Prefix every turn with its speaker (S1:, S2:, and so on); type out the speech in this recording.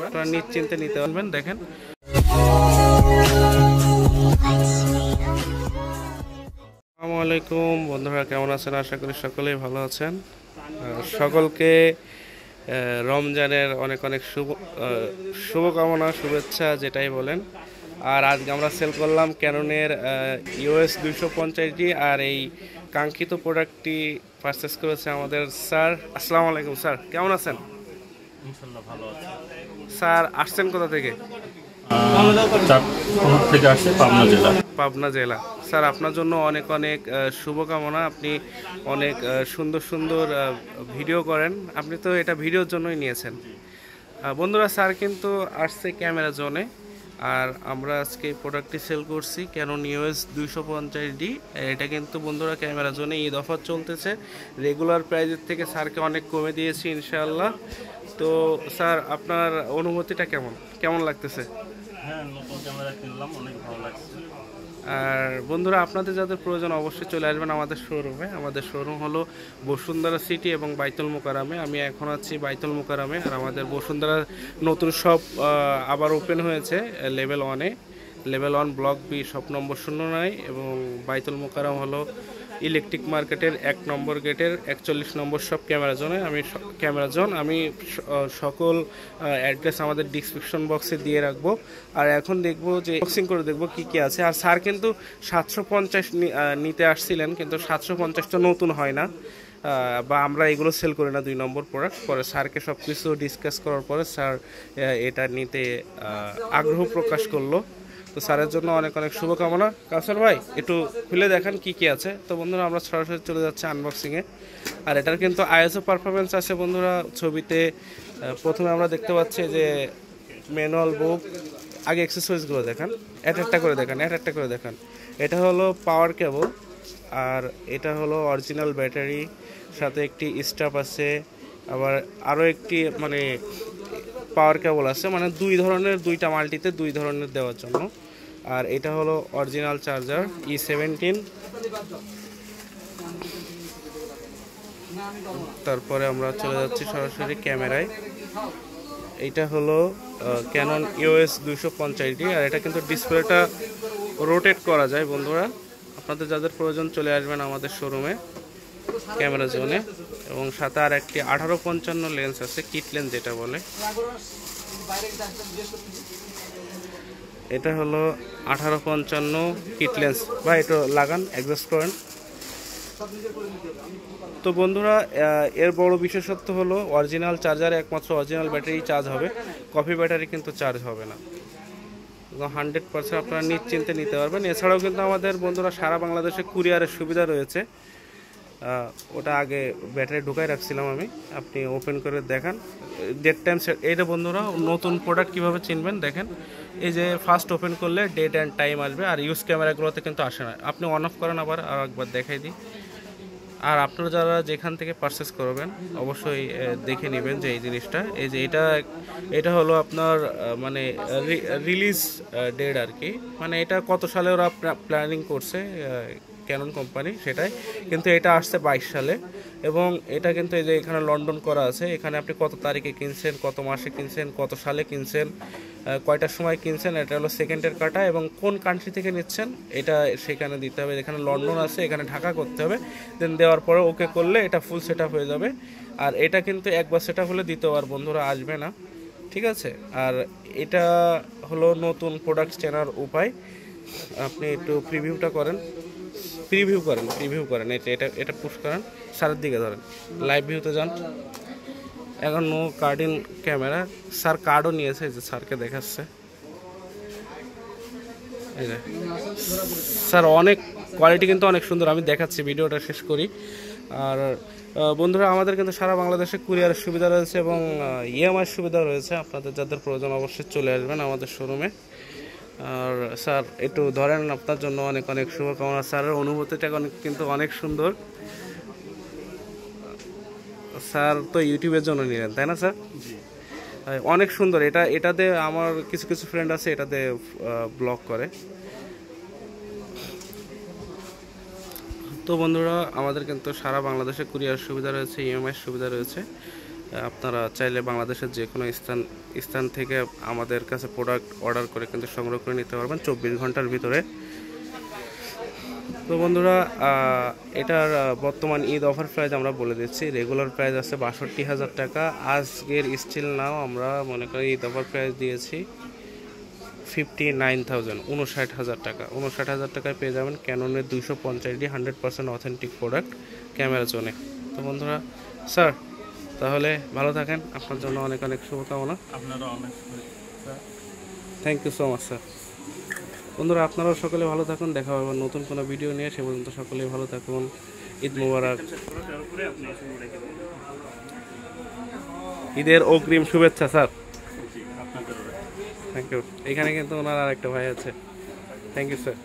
S1: আপনারা নিশ্চিন্তে নিতে পারবেন। দেখেন আসসালামু আলাইকুম বন্ধুরা, কেমন আছেন? আশা করি সকলেই ভালো আছেন। সকলকে রমজানের অনেক অনেক শুভকামনা, শুভেচ্ছা যেটাই বলেন। আর আজকে আমরা সেল করলাম ক্যাননের ইউএস 250D, আর এই কাঙ্ক্ষিত প্রোডাক্টটি পারচেস করেছে আমাদের স্যার। আসসালামু আলাইকুম স্যার, কেমন আছেন?
S2: ইনশাআল্লাহ ভালো আছে।
S1: স্যার আসছেন কোথা থেকে?
S2: থেকে আসছে পাবনা জেলা।
S1: পাবনা জেলা। স্যার আপনার জন্য অনেক অনেক শুভকামনা। আপনি অনেক সুন্দর সুন্দর ভিডিও করেন। আপনি তো এটা ভিডিওর জন্যই নিয়েছেন। বন্ধুরা, স্যার কিন্তু আসছে ক্যামেরা জোনে, আর আমরা আজকে প্রোডাক্টটি সেল করছি ক্যানন ইউএস 250D। এটা কিন্তু বন্ধুরা ক্যামেরা জোনে ঈদ অফার চলতেছে। রেগুলার প্রাইজের থেকে স্যারকে অনেক কমে দিয়েছি ইনশাআল্লাহ। তো স্যার আপনার অনুভূতিটা কেমন কেমন লাগতেছে?
S2: হ্যাঁ, নতুন ক্যামেরা কিনলাম, অনেক ভালো লাগছে।
S1: আর বন্ধুরা, আপনাদের যাদের প্রয়োজন অবশ্যই চলে আসবেন আমাদের শোরুমে। আমাদের শোরুম হলো বসুন্ধরা সিটি এবং বাইতুল মোকাররমে। আমি এখন আছি বাইতুল মোকাররমে, আর আমাদের বসুন্ধরা নতুন শপ আবার ওপেন হয়েছে লেভেল 1-এ। Level 1 block B, shop number 09। এবং বাইতুল মোকাররম হলো ইলেকট্রিক মার্কেটের 1 নম্বর গেটের 41 নম্বর শপ ক্যামেরা জোনে। আমি সকল অ্যাড্রেস আমাদের ডিসক্রিপশন বক্সে দিয়ে রাখবো। আর এখন দেখবো যে বক্সিং করে দেখবো কি কি আছে। আর স্যার কিন্তু 750 নিতে আসছিলেন, কিন্তু 750 তো নতুন হয় না, বা আমরা এগুলো সেল করি না 2 নম্বর প্রোডাক্ট। পরে স্যারকে সব কিছু ডিসকাস করার পরে স্যার এটা নিতে আগ্রহ প্রকাশ করলো। তো স্যারের জন্য অনেক অনেক শুভকামনা। কাউসার ভাই একটু খুলে দেখান কি কি আছে। তো বন্ধুরা, আমরা সরাসরি চলে যাচ্ছি আনবক্সিংয়ে। আর এটার কিন্তু আইএসও পারফরমেন্স আছে বন্ধুরা। ছবিতে প্রথমে আমরা দেখতে পাচ্ছি যে ম্যানুয়াল বুক। আগে অ্যাক্সেসরিজগুলো দেখান, একটা করে দেখান। এটা হলো পাওয়ার কেবল, আর এটা হলো অরিজিনাল ব্যাটারি, সাথে একটি স্টাফ আছে, আবার আরও একটি মানে পাওয়ার কেবল আছে, মানে দুইটা মাল্টিতে 2 ধরনের দেওয়ার জন্য। আর এটা হলো অরিজিনাল চার্জার E17। তারপরে আমরা চলে যাচ্ছি সরাসরি ক্যামেরায়। এটা হলো ক্যানন ইউএস 250D, আর এটা কিন্তু ডিসপ্লেটা রোটেট করা যায় বন্ধুরা। আপনাদের যাদের প্রয়োজন চলে আসবেন আমাদের শোরুমে ক্যামেরা জোনে। এবং সাথে আর একটি 1855 লেন্স আছে, কিট লেন্স যেটা বলে। এটা হলো 1855 কিট লেন্স। ভাই একটু লাগান, অ্যাডজাস্ট করেন। তো বন্ধুরা, এর বড় বিশেষত্ব হলো অরিজিনাল চার্জারে একমাত্র অরিজিনাল ব্যাটারি চার্জ হবে, কপি ব্যাটারি কিন্তু চার্জ হবে না। 100% আপনারা নিশ্চিন্তে নিতে পারবেন। এছাড়াও কিন্তু আমাদের বন্ধুরা সারা বাংলাদেশে কুরিয়ারের সুবিধা রয়েছে। ওটা আগে ব্যাটারি ঢুকাই রাখছিলাম আমি, আপনি ওপেন করে দেখান। Date time set. এইটা বন্ধুরা নতুন প্রোডাক্ট কীভাবে চিনবেন দেখেন। এই যে ফার্স্ট ওপেন করলে ডেট অ্যান্ড টাইম আসবে, আর ইউজ ক্যামেরাগুলোতে কিন্তু আসে না। আপনি অন অফ করেন, আবার একবার দেখাই দিই। আর আপনারা যারা যেখান থেকে পারচেস করবেন অবশ্যই দেখে নেবেন যে এই জিনিসটা, এই যে এটা হলো আপনার মানে রিলিজ ডেট আর কি, মানে এটা কত সালে ওরা প্ল্যানিং করছে ক্যানন কোম্পানি সেটাই। কিন্তু এটা আসছে 22 সালে। এবং এটা কিন্তু এই যে এখানে লন্ডন করা আছে, এখানে আপনি কত তারিখে কিনছেন, কত মাসে কিনছেন, কত সালে কিনছেন, কয়টার সময় কিনছেন, এটা হলো সেকেন্ডের কাটা। এবং কোন কান্ট্রি থেকে নিচ্ছেন এটা সেখানে দিতে হবে। এখানে লন্ডন আছে, এখানে ঢাকা করতে হবে। দেন দেওয়ার পরে ওকে করলে এটা ফুল সেট আপ হয়ে যাবে। আর এটা কিন্তু একবার সেট আপ হলে দ্বিতীয়বার বন্ধুরা আসবে না, ঠিক আছে? আর এটা হলো নতুন প্রোডাক্ট চেনার উপায়। আপনি একটু প্রিভিউ করেন। এটা পুশ করেন, স্যারের দিকে ধরেন, লাইভ ভিউতে যান। এখন নো কার্ডিন ক্যামেরা। স্যার কার্ডও নিয়েছে, যে স্যারকে দেখাচ্ছে। এই যে স্যার অনেক কোয়ালিটি কিন্তু অনেক সুন্দর। আমি দেখাচ্ছি, ভিডিওটা শেষ করি। আর বন্ধুরা, আমাদের কিন্তু সারা বাংলাদেশে কুরিয়ারের সুবিধা রয়েছে এবং ইএমআই সুবিধা রয়েছে। আপনাদের যাদের প্রয়োজন অবশ্যই চলে আসবেন আমাদের শোরুমে। আর স্যার একটু ধরেন, আপনার জন্য অনেক অনেক শুভকামনা। স্যারের অনুভূতিটা কিন্তু অনেক সুন্দর। স্যার তো ইউটিউবের জন্য নিলেন, তাই না স্যার? অনেক সুন্দর। এটাতে আমার কিছু কিছু ফ্রেন্ড আছে, এটাতে ব্লগ করে। তো বন্ধুরা, আমাদের কিন্তু সারা বাংলাদেশে কুরিয়ার সুবিধা রয়েছে, ইএমআই সুবিধা রয়েছে। আপনারা চাইলে বাংলাদেশের যে কোনো স্থান থেকে আমাদের কাছে প্রোডাক্ট অর্ডার করে কিন্তু সংগ্রহ করে নিতে পারবেন 24 ঘন্টার ভিতরে। তো বন্ধুরা, এটার বর্তমান ঈদ অফার প্রাইস আমরা বলে দিচ্ছি। রেগুলার প্রাইস আছে 62,000 টাকা। আজকের স্টিল নাও আমরা মনে করি ঈদ অফার প্রাইস দিয়েছি 59,000, 59,000 টাকা। 59,000 টাকায় পেয়ে যাবেন ক্যাননের 250D 100% অথেন্টিক প্রোডাক্ট ক্যামেরা জোনে। তো বন্ধুরা, স্যার তাহলে ভালো থাকেন, আপনার জন্য অনেক অনেক শুভকামনা।
S2: আপনারা অনেক
S1: thank you so much sir. বন্ধুরা, আপনারাও সকলে ভালো থাকুন, দেখা হবে নতুন কোনো ভিডিও নিয়ে। সে পর্যন্ত সকলেই ভালো থাকুন। ঈদ মুবারক, ঈদের অগ্রিম শুভেচ্ছা স্যার।
S2: আপনাদের
S1: থ্যাংক ইউ। এখানে কিন্তু ওনার আর একটা ভাই আছে। Thank you sir.